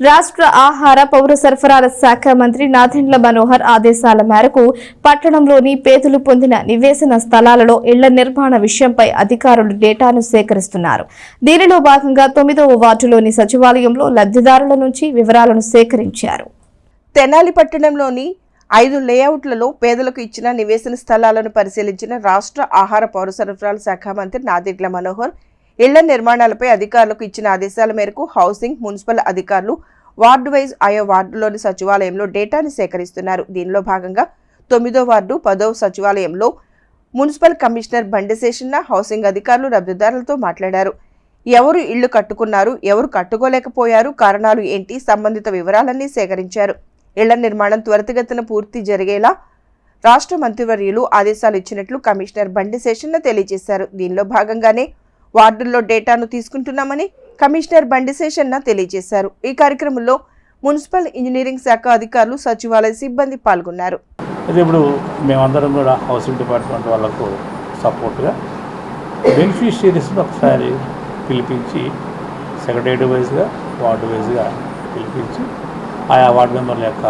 రాష్ట్ర ఆహార పౌర సరఫరాల శాఖ మంత్రి నాదెండ్ల మనోహర్ ఆదేశాల మేరకు పట్టణంలోని పేదలు పొందిన నివేశన స్థలాలలో ఇళ్ల నిర్మాణ విషయంపై అధికారులు డేటాను సేకరిస్తున్నారు. దీనిలో భాగంగా 9వ వార్డులోని సచివాలయంలో లబ్ధిదారుల నుంచి వివరాలను సేకరించారు. తెనాలి పట్టణంలోని 5 లేఅవుట్లలో పేదలకు ఇచ్చిన నివేశన స్థలాలను పరిశీలించిన రాష్ట్ర ఆహార పౌర సరఫరాల శాఖ మంత్రి నాదెండ్ల మనోహర్ ఇళ్ల నిర్మాణాలపై అధికారులకు ఇచ్చిన ఆదేశాల మేరకు హౌసింగ్, మున్సిపల్ అధికారులు వార్డు వైజ్ ఆయా వార్డులోని సచివాలయంలో డేటాను సేకరిస్తున్నారు. దీనిలో భాగంగా 9వ వార్డు 10వ సచివాలయంలో మున్సిపల్ కమిషనర్ బండి శేషన్న, హౌసింగ్ అధికారులు లబ్ధిదారులతో మాట్లాడారు. ఎవరు ఇళ్లు కట్టుకున్నారు, ఎవరు కట్టుకోలేకపోయారు, కారణాలు ఏంటి, సంబంధిత వివరాలన్నీ సేకరించారు. ఇళ్ల నిర్మాణం త్వరితగతిన పూర్తి జరిగేలా రాష్ట్ర మంత్రివర్యులు ఆదేశాలు ఇచ్చినట్లు కమిషనర్ బండి శేషన్న తెలియజేశారు. దీనిలో భాగంగానే వార్డుల్లో డేటాను తీసుకుంటున్నామని కమిషనర్ బండి శేషన్న తెలియజేశారు. ఈ కార్యక్రమంలో మున్సిపల్ ఇంజనీరింగ్ శాఖ అధికారులు, సచివాలయ సిబ్బంది పాల్గొన్నారు. ఇప్పుడు మేమందరం కూడా హౌసింగ్ డిపార్ట్మెంట్ వాళ్ళకు సపోర్ట్గా బెనిఫిషియరీస్ని ఒకసారి పిలిపించి సెక్రటరీ వైజ్గా, వార్డు వైజ్గా పిలిపించి ఆయా వార్డు మెంబర్ల యొక్క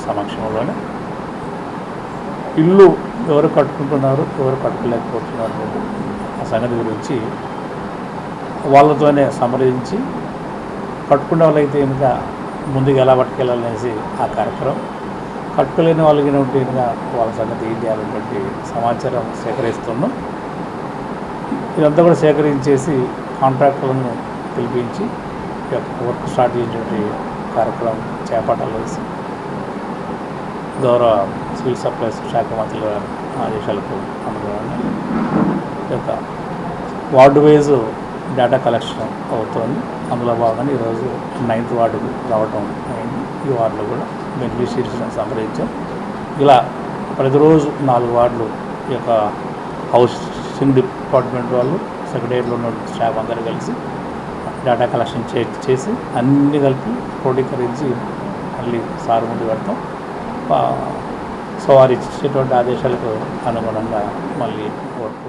సమక్షంలోనే ఇల్లు ఎవరు కట్టుకుంటున్నారు, ఎవరు కట్టుకోలేకపోతున్నారు ఆ సంగతి గురించి వాళ్ళతోనే సంప్రదించి కట్టుకునే వాళ్ళైతే ఇంకా ముందుకు ఎలా పట్టుకెళ్ళాలనేసి ఆ కార్యక్రమం, కట్టుకోలేని వాళ్ళకి ఉంటే ఇంకా వాళ్ళ సంగతి ఏం చేయాలన్నటువంటి సమాచారం సేకరిస్తున్నాం. ఇదంతా కూడా సేకరించేసి కాంట్రాక్టర్లను పిలిపించి వర్క్ స్టార్ట్ చేసేటువంటి కార్యక్రమం చేపట్టాల్సి గౌరవ సివిల్ సప్లైస్ శాఖ మంత్రుల గారి ఆదేశాలకు అనుగుణంగా యొక్క వార్డు వైజ్ డేటా కలెక్షన్ అవుతుంది. అందులో భాగంగా ఈరోజు 9th వార్డుకు రావటం అయింది. ఈ వార్డులో కూడా బెనిఫిషియరీస్ని సంప్రదించాం. ఇలా ప్రతిరోజు 4 వార్డులు ఈ యొక్క హౌసింగ్ డిపార్ట్మెంట్ వాళ్ళు, సెక్రటరీలో ఉన్న స్టాఫ్ అందరూ కలిసి డేటా కలెక్షన్ చేసి అన్నీ కలిపి క్రోడీకరించి మళ్ళీ సార్ ముందు పెడతాం. సో వారు ఇచ్చేటువంటి ఆదేశాలకు అనుగుణంగా మళ్ళీ వర్క్